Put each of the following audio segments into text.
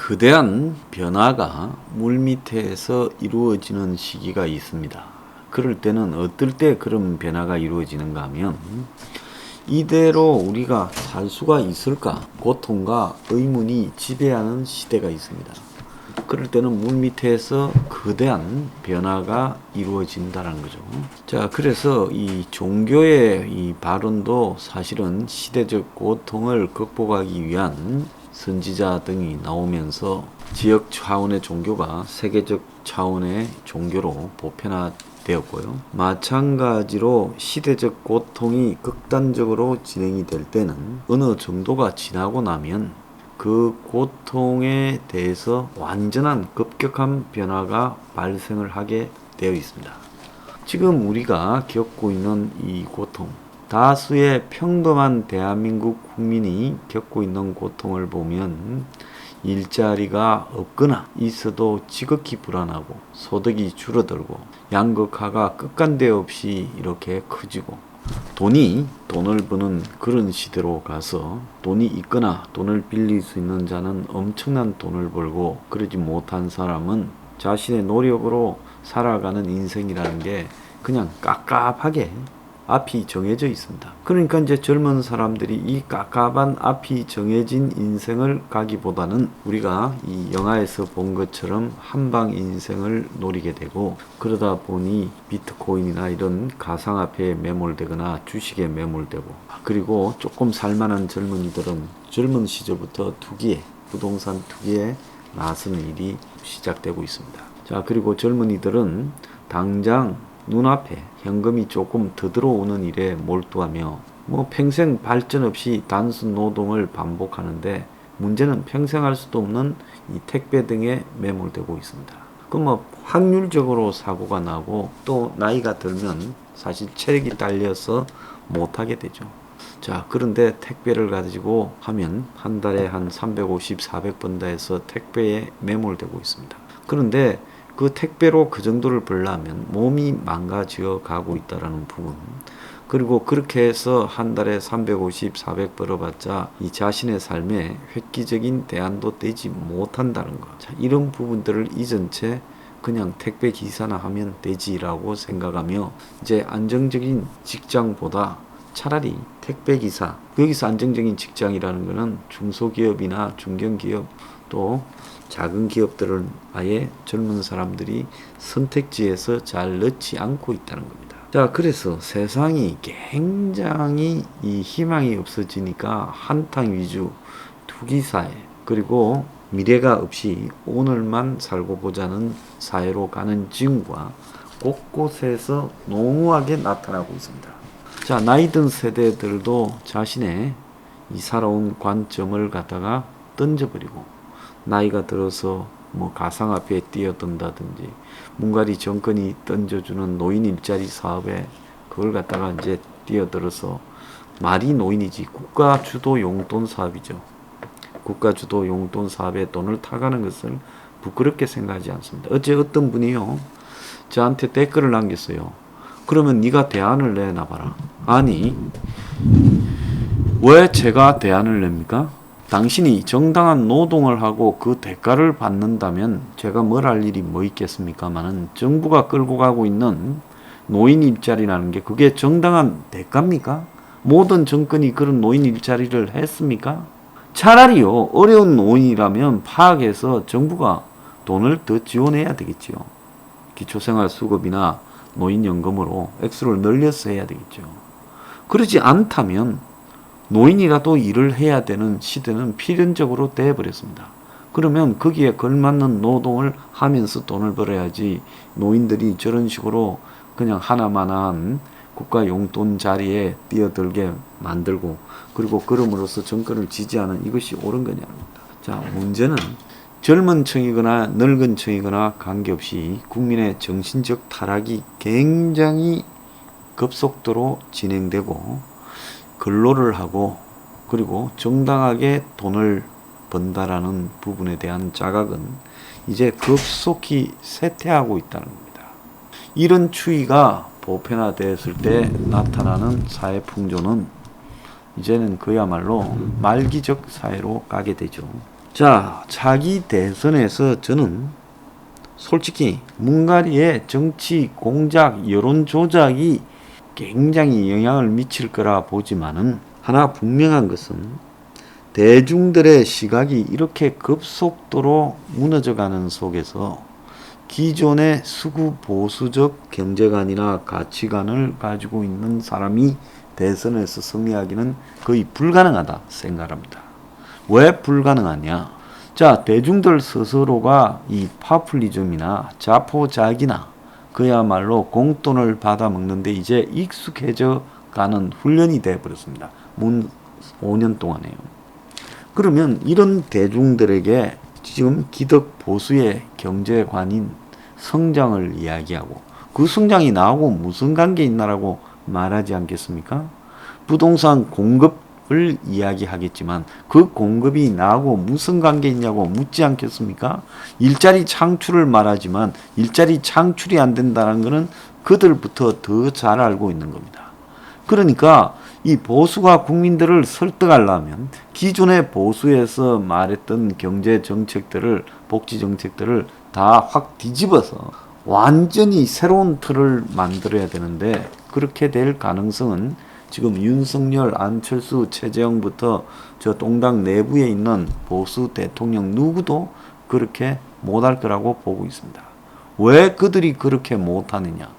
거대한 변화가 물밑에서 이루어지는 시기가 있습니다. 그럴 때는 어떨 때 그런 변화가 이루어지는가 하면 이대로 우리가 살 수가 있을까? 고통과 의문이 지배하는 시대가 있습니다. 그럴 때는 물밑에서 거대한 변화가 이루어진다는 거죠. 자, 그래서 이 종교의 이 발언도 사실은 시대적 고통을 극복하기 위한 선지자 등이 나오면서 지역 차원의 종교가 세계적 차원의 종교로 보편화되었고요. 마찬가지로 시대적 고통이 극단적으로 진행이 될 때는 어느 정도가 지나고 나면 그 고통에 대해서 완전한 급격한 변화가 발생을 하게 되어 있습니다. 지금 우리가 겪고 있는 이 고통, 다수의 평범한 대한민국 국민이 겪고 있는 고통을 보면 일자리가 없거나 있어도 지극히 불안하고 소득이 줄어들고 양극화가 끝간데 없이 이렇게 커지고 돈을 버는 그런 시대로 가서 돈이 있거나 돈을 빌릴 수 있는 자는 엄청난 돈을 벌고 그러지 못한 사람은 자신의 노력으로 살아가는 인생이라는 게 그냥 깝깝하게 앞이 정해져 있습니다. 그러니까 이제 젊은 사람들이 이 깝깝한 앞이 정해진 인생을 가기보다는 우리가 이 영화에서 본 것처럼 한방 인생을 노리게 되고 그러다 보니 비트코인이나 이런 가상화폐에 매몰되거나 주식에 매몰되고 그리고 조금 살만한 젊은이들은 젊은 시절부터 부동산 투기에 나서는 일이 시작되고 있습니다. 자, 그리고 젊은이들은 당장 눈앞에 현금이 조금 더 들어오는 일에 몰두하며 평생 발전 없이 단순 노동을 반복하는데 문제는 평생 할 수도 없는 이 택배 등에 매몰되고 있습니다. 그럼 확률적으로 사고가 나고 또 나이가 들면 사실 체력이 딸려서 못하게 되죠. 자, 그런데 택배를 가지고 하면 한 달에 한 350, 400번 다해서 택배에 매몰되고 있습니다. 그런데 그 택배로 그 정도를 벌려면 몸이 망가져 가고 있다는 부분, 그리고 그렇게 해서 한 달에 350, 400 벌어봤자 이 자신의 삶에 획기적인 대안도 되지 못한다는 것. 자, 이런 부분들을 잊은 채 그냥 택배 기사나 하면 되지라고 생각하며 이제 안정적인 직장보다 차라리 택배 기사, 여기서 안정적인 직장이라는 것은 중소기업이나 중견기업 또 작은 기업들을 아예 젊은 사람들이 선택지에서 잘 넣지 않고 있다는 겁니다. 자, 그래서 세상이 굉장히 이 희망이 없어지니까 한탕 위주 투기사회, 그리고 미래가 없이 오늘만 살고 보자는 사회로 가는 징후가 곳곳에서 농후하게 나타나고 있습니다. 자, 나이 든 세대들도 자신의 이 살아온 관점을 갖다가 던져버리고 나이가 들어서 가상화폐에 뛰어든다든지 문가리 정권이 던져주는 노인 일자리 사업에 그걸 갖다가 이제 뛰어들어서 말이 노인이지 국가 주도 용돈 사업이죠. 국가 주도 용돈 사업에 돈을 타가는 것을 부끄럽게 생각하지 않습니다. 어제 어떤 분이요 저한테 댓글을 남겼어요. 그러면 네가 대안을 내놔봐라. 아니, 왜 제가 대안을 냅니까? 당신이 정당한 노동을 하고 그 대가를 받는다면 제가 뭘 할 일이 뭐 있겠습니까마는 정부가 끌고 가고 있는 노인 일자리라는 게 그게 정당한 대가입니까? 모든 정권이 그런 노인 일자리를 했습니까? 차라리요, 어려운 노인이라면 파악해서 정부가 돈을 더 지원해야 되겠지요. 기초생활수급이나 노인연금으로 액수를 늘려서 해야 되겠죠. 그러지 않다면 노인이라도 일을 해야 되는 시대는 필연적으로 되어버렸습니다. 그러면 거기에 걸맞는 노동을 하면서 돈을 벌어야지 노인들이 저런 식으로 그냥 하나만한 국가 용돈 자리에 뛰어들게 만들고 그리고 그럼으로써 정권을 지지하는 이것이 옳은 거냐입니다. 자, 문제는 젊은 층이거나 늙은 층이거나 관계없이 국민의 정신적 타락이 굉장히 급속도로 진행되고 근로를 하고 그리고 정당하게 돈을 번다라는 부분에 대한 자각은 이제 급속히 쇠퇴하고 있다는 겁니다. 이런 추이가 보편화되었을 때 나타나는 사회 풍조는 이제는 그야말로 말기적 사회로 가게 되죠. 자, 차기 대선에서 저는 솔직히 문가리의 정치 공작, 여론 조작이 굉장히 영향을 미칠 거라 보지만은 하나 분명한 것은 대중들의 시각이 이렇게 급속도로 무너져가는 속에서 기존의 수구 보수적 경제관이나 가치관을 가지고 있는 사람이 대선에서 승리하기는 거의 불가능하다 생각합니다. 왜 불가능하냐? 자, 대중들 스스로가 이 파퓰리즘이나 자포자기나 그야말로 공돈을 받아 먹는데 이제 익숙해져 가는 훈련이 되어 버렸습니다. 문 5년 동안에요. 그러면 이런 대중들에게 지금 기득 보수의 경제관인 성장을 이야기하고 그 성장이 나하고 무슨 관계 있나라고 말하지 않겠습니까? 부동산 공급을 이야기하겠지만 그 공급이 나하고 무슨 관계 있냐고 묻지 않겠습니까? 일자리 창출을 말하지만 일자리 창출이 안 된다는 것은 그들부터 더 잘 알고 있는 겁니다. 그러니까 이 보수가 국민들을 설득하려면 기존의 보수에서 말했던 경제 정책들을, 복지 정책들을 다 확 뒤집어서 완전히 새로운 틀을 만들어야 되는데 그렇게 될 가능성은 지금 윤석열, 안철수, 최재형부터 저 동당 내부에 있는 보수 대통령 누구도 그렇게 못할 거라고 보고 있습니다. 왜 그들이 그렇게 못하느냐?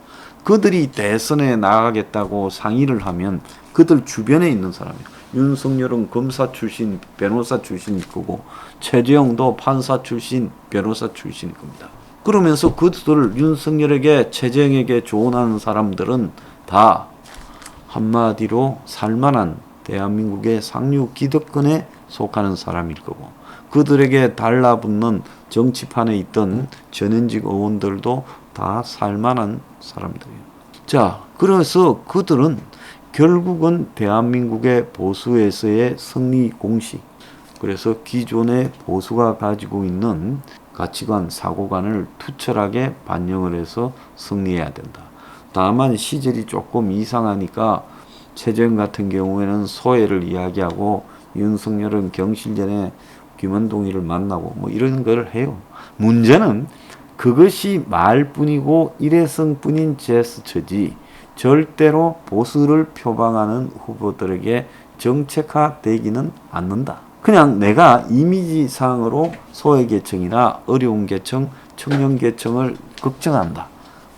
그들이 대선에 나가겠다고 상의를 하면 그들 주변에 있는 사람이에요. 윤석열은 검사 출신, 변호사 출신일 거고 최재형도 판사 출신, 변호사 출신일 겁니다. 그러면서 그들 윤석열에게 최재형에게 조언하는 사람들은 다 한마디로 살만한 대한민국의 상류 기득권에 속하는 사람일 거고 그들에게 달라붙는 정치판에 있던 전현직 의원들도 다 살만한 사람들이에요. 자, 그래서 그들은 결국은 대한민국의 보수에서의 승리 공식, 그래서 기존의 보수가 가지고 있는 가치관, 사고관을 투철하게 반영을 해서 승리해야 된다. 다만 시절이 조금 이상하니까 최재형 같은 경우에는 소외를 이야기하고 윤석열은 경실 전에 김원동이를 만나고 뭐 이런 걸 해요. 문제는 그것이 말뿐이고 일회성뿐인 제스처지 절대로 보수를 표방하는 후보들에게 정책화되기는 않는다. 그냥 내가 이미지상으로 소외계층이나 어려운 계층, 청년계층을 걱정한다.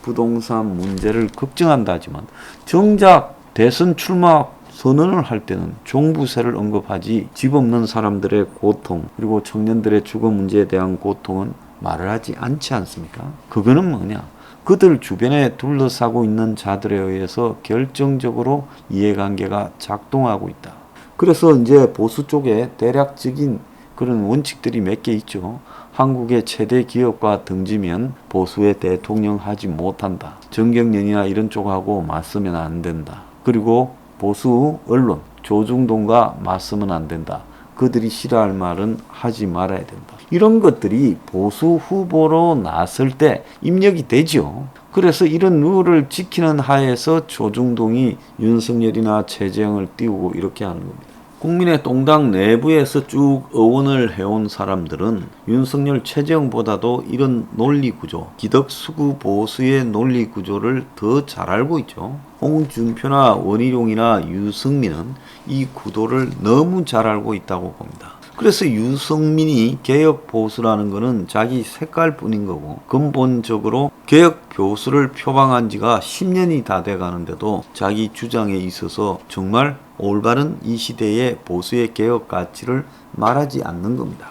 부동산 문제를 걱정한다 하지만 정작 대선 출마 선언을 할 때는 종부세를 언급하지 집 없는 사람들의 고통 그리고 청년들의 주거 문제에 대한 고통은 말을 하지 않지 않습니까? 그거는 뭐냐? 그들 주변에 둘러싸고 있는 자들에 의해서 결정적으로 이해관계가 작동하고 있다. 그래서 이제 보수 쪽에 대략적인 그런 원칙들이 몇 개 있죠. 한국의 최대 기업과 등지면 보수의 대통령 하지 못한다. 정경련이나 이런 쪽하고 맞서면 안 된다. 그리고 보수 언론, 조중동과 맞서면 안 된다. 그들이 싫어할 말은 하지 말아야 된다. 이런 것들이 보수 후보로 나설 때 입력이 되죠. 그래서 이런 룰을 지키는 하에서 조중동이 윤석열이나 최재형을 띄우고 이렇게 하는 겁니다. 국민의 동당 내부에서 쭉 의원을 해온 사람들은 윤석열, 최재형보다도 이런 논리구조, 기득수구 보수의 논리구조를 더 잘 알고 있죠. 홍준표나 원희룡이나 유승민은 이 구도를 너무 잘 알고 있다고 봅니다. 그래서 유승민이 개혁 보수라는 것은 자기 색깔뿐인 거고 근본적으로 개혁 보수를 표방한 지가 10년이 다 돼 가는데도 자기 주장에 있어서 정말 올바른 이 시대의 보수의 개혁 가치를 말하지 않는 겁니다.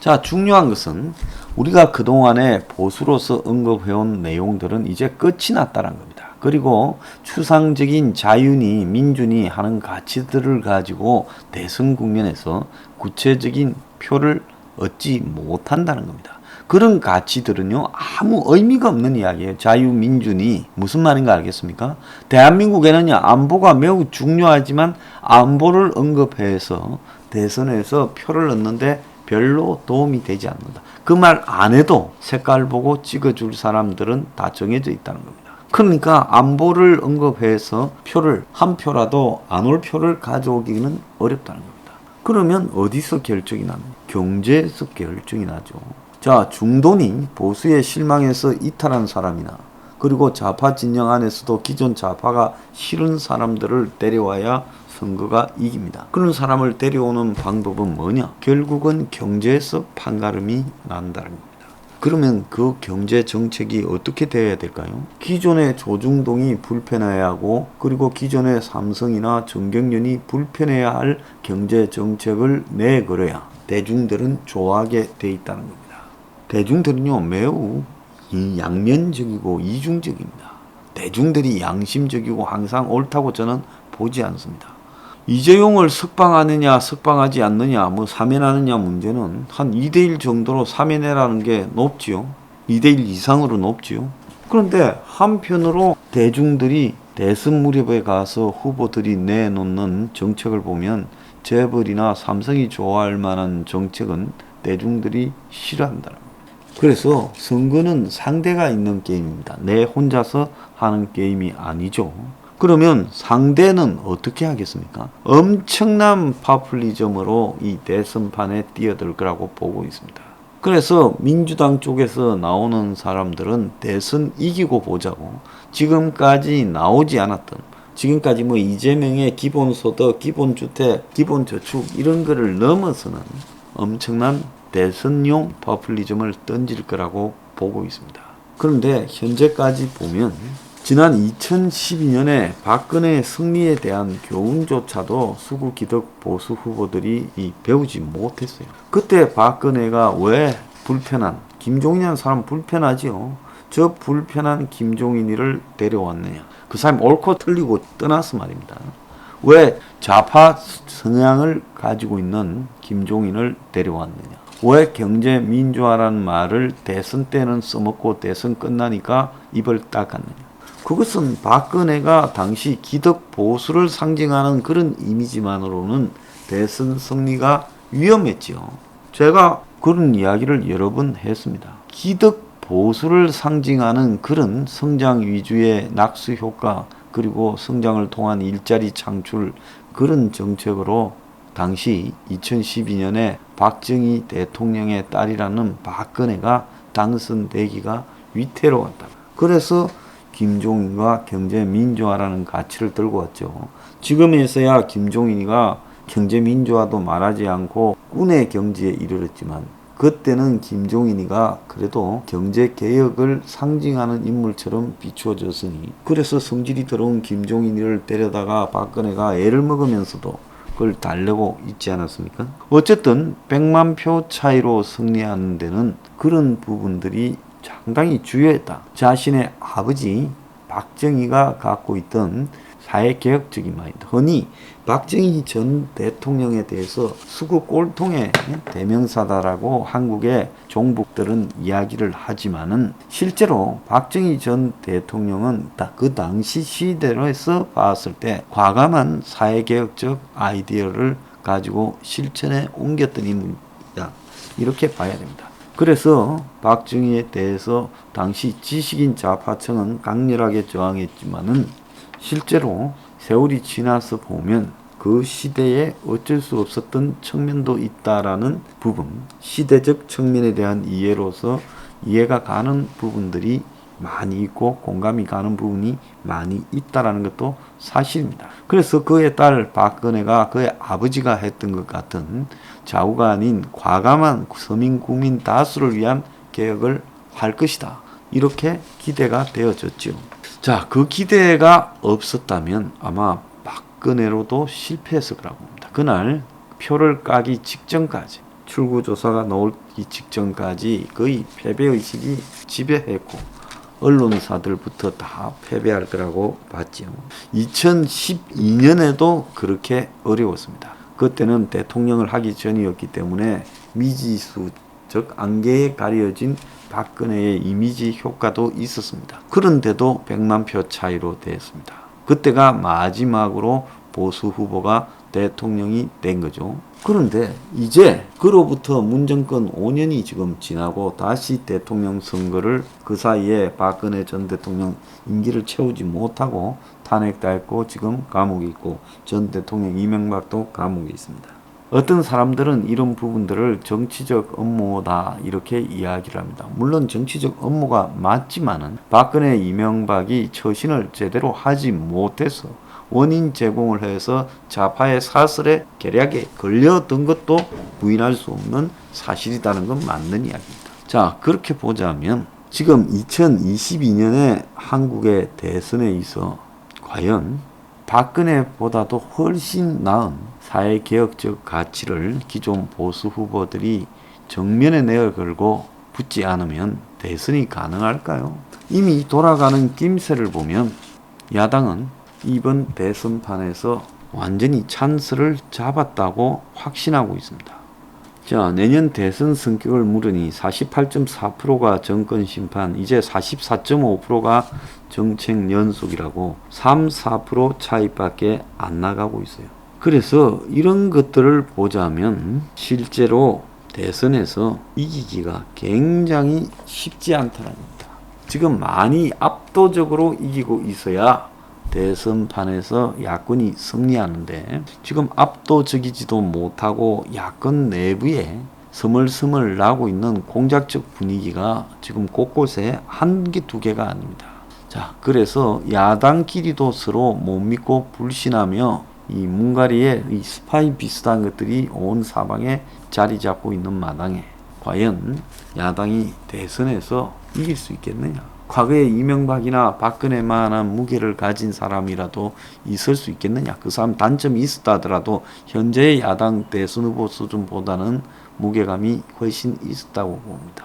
자, 중요한 것은 우리가 그동안에 보수로서 언급해온 내용들은 이제 끝이 났다는 겁니다. 그리고 추상적인 자윤이 민준이 하는 가치들을 가지고 대선 국면에서 구체적인 표를 얻지 못한다는 겁니다. 그런 가치들은요 아무 의미가 없는 이야기예요. 자유민준이 무슨 말인가 알겠습니까? 대한민국에는 안보가 매우 중요하지만 안보를 언급해서 대선에서 표를 얻는데 별로 도움이 되지 않는다. 그 말 안 해도 색깔 보고 찍어줄 사람들은 다 정해져 있다는 겁니다. 그러니까 안보를 언급해서 표를 한 표라도 안 올 표를 가져오기는 어렵다는 겁니다. 그러면 어디서 결정이 나느냐? 경제에서 결정이 나죠. 자, 중도니 보수에 실망해서 이탈한 사람이나 그리고 좌파 진영 안에서도 기존 좌파가 싫은 사람들을 데려와야 선거가 이깁니다. 그런 사람을 데려오는 방법은 뭐냐? 결국은 경제에서 판가름이 난다는 겁니다. 그러면 그 경제 정책이 어떻게 되어야 될까요? 기존의 조중동이 불편해야 하고 그리고 기존의 삼성이나 정경련이 불편해야 할 경제 정책을 내걸어야 대중들은 좋아하게 돼 있다는 겁니다. 대중들은요 매우 양면적이고 이중적입니다. 대중들이 양심적이고 항상 옳다고 저는 보지 않습니다. 이재용을 석방하느냐 석방하지 않느냐 사면하느냐 문제는 한 2대1 정도로 사면해라는 게 높지요. 2대1 이상으로 높지요. 그런데 한편으로 대중들이 대선 무렵에 가서 후보들이 내놓는 정책을 보면 재벌이나 삼성이 좋아할 만한 정책은 대중들이 싫어한다는 겁니다. 그래서 선거는 상대가 있는 게임입니다. 내 혼자서 하는 게임이 아니죠. 그러면 상대는 어떻게 하겠습니까? 엄청난 파퓰리즘으로 이 대선판에 뛰어들 거라고 보고 있습니다. 그래서 민주당 쪽에서 나오는 사람들은 대선 이기고 보자고 지금까지 나오지 않았던 지금까지 이재명의 기본소득, 기본주택, 기본저축 이런 거를 넘어서는 엄청난 대선용 파퓰리즘을 던질 거라고 보고 있습니다. 그런데 현재까지 보면 지난 2012년에 박근혜의 승리에 대한 교훈조차도 수구 기득 보수 후보들이 배우지 못했어요. 그때 박근혜가 왜 불편한 김종인이라는 사람 불편하지요. 저 불편한 김종인이를 데려왔느냐. 그 사람이 옳고 틀리고 떠나서 말입니다. 왜 좌파 성향을 가지고 있는 김종인을 데려왔느냐. 왜 경제민주화라는 말을 대선 때는 써먹고 대선 끝나니까 입을 닦았느냐. 그것은 박근혜가 당시 기득 보수를 상징하는 그런 이미지만으로는 대선 승리가 위험했지요. 제가 그런 이야기를 여러 번 했습니다. 기득 보수를 상징하는 그런 성장 위주의 낙수 효과 그리고 성장을 통한 일자리 창출 그런 정책으로 당시 2012년에 박정희 대통령의 딸이라는 박근혜가 당선되기가 위태로웠다. 그래서 김종인과 경제민주화라는 가치를 들고 왔죠. 지금에서야 김종인이가 경제민주화도 말하지 않고 꾼의 경지에 이르렀지만 그때는 김종인이가 그래도 경제개혁을 상징하는 인물처럼 비추어졌으니 그래서 성질이 더러운 김종인이를 데려다가 박근혜가 애를 먹으면서도 그걸 달래고 있지 않았습니까? 어쨌든 100만 표 차이로 승리하는 데는 그런 부분들이 상당히 주요했다. 자신의 아버지 박정희가 갖고 있던 사회개혁적인 마인드. 흔히 박정희 전 대통령에 대해서 수구 꼴통의 대명사다라고 한국의 종북들은 이야기를 하지만은 실제로 박정희 전 대통령은 그 당시 시대로서 봤을 때 과감한 사회개혁적 아이디어를 가지고 실천에 옮겼던 인물이다. 이렇게 봐야 됩니다. 그래서 박정희에 대해서 당시 지식인 좌파층은 강렬하게 저항했지만은 실제로 세월이 지나서 보면 그 시대에 어쩔 수 없었던 측면도 있다라는 부분, 시대적 측면에 대한 이해로서 이해가 가는 부분들이 많이 있고 공감이 가는 부분이 많이 있다라는 것도 사실입니다. 그래서 그의 딸 박근혜가 그의 아버지가 했던 것 같은 좌우가 아닌 과감한 서민 국민 다수를 위한 개혁을 할 것이다. 이렇게 기대가 되어졌죠. 자, 그 기대가 없었다면 아마 박근혜로도 실패했을 거라고 봅니다. 그날 표를 까기 직전까지 출구조사가 나오기 직전까지 거의 패배의식이 지배했고 언론사들부터 다 패배할 거라고 봤죠. 2012년에도 그렇게 어려웠습니다. 그때는 대통령을 하기 전이었기 때문에 미지수 즉 안개에 가려진 박근혜의 이미지 효과도 있었습니다. 그런데도 100만 표 차이로 됐습니다. 그때가 마지막으로 보수 후보가 대통령이 된 거죠. 그런데 이제 그로부터 문정권 5년이 지금 지나고 다시 대통령 선거를 그 사이에 박근혜 전 대통령 임기를 채우지 못하고 탄핵당했고 지금 감옥에 있고 전 대통령 이명박도 감옥에 있습니다. 어떤 사람들은 이런 부분들을 정치적 업무다 이렇게 이야기를 합니다. 물론 정치적 업무가 맞지만은 박근혜 이명박이 처신을 제대로 하지 못해서 원인 제공을 해서 좌파의 사슬에 계략에 걸려든 것도 부인할 수 없는 사실이라는 건 맞는 이야기입니다. 자, 그렇게 보자면 지금 2022년에 한국의 대선에 있어 과연 박근혜보다도 훨씬 나은 사회개혁적 가치를 기존 보수 후보들이 정면에 내걸고 붙지 않으면 대선이 가능할까요? 이미 돌아가는 김새를 보면 야당은 이번 대선판에서 완전히 찬스를 잡았다고 확신하고 있습니다. 자, 내년 대선 성격을 물으니 48.4%가 정권 심판, 이제 44.5%가 정책 연속이라고 3, 4% 차이밖에 안 나가고 있어요. 그래서 이런 것들을 보자면 실제로 대선에서 이기기가 굉장히 쉽지 않다는 겁니다. 지금 많이 압도적으로 이기고 있어야 대선판에서 야권이 승리하는데 지금 압도적이지도 못하고 야권 내부에 스멀스멀 나고 있는 공작적 분위기가 지금 곳곳에 한 개, 두 개가 아닙니다. 자, 그래서 야당끼리도 서로 못 믿고 불신하며 이 문가리에 이 스파이 비슷한 것들이 온 사방에 자리 잡고 있는 마당에 과연 야당이 대선에서 이길 수 있겠느냐? 과거에 이명박이나 박근혜만한 무게를 가진 사람이라도 있을 수 있겠느냐? 그 사람 단점이 있었다 하더라도 현재의 야당 대선 후보 수준보다는 무게감이 훨씬 있었다고 봅니다.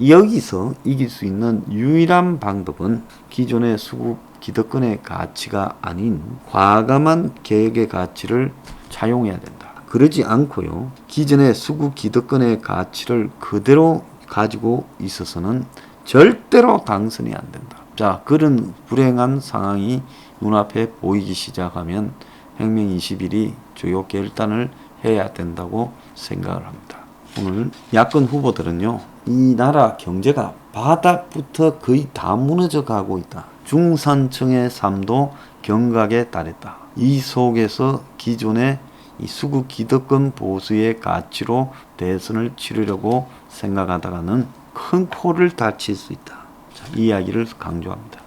여기서 이길 수 있는 유일한 방법은 기존의 수급 기득권의 가치가 아닌 과감한 개혁의 가치를 차용해야 된다. 그러지 않고요, 기존의 수급 기득권의 가치를 그대로 가지고 있어서는 절대로 당선이 안 된다. 자, 그런 불행한 상황이 눈앞에 보이기 시작하면 혁명 21이 주요 결단을 해야 된다고 생각을 합니다. 오늘 야권 후보들은요, 이 나라 경제가 바닥부터 거의 다 무너져 가고 있다. 중산층의 삶도 경각에 달했다. 이 속에서 기존의 이 수구 기득권 보수의 가치로 대선을 치르려고 생각하다가는 큰 코를 다칠 수 있다. 자, 이 이야기를 강조합니다.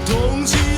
동지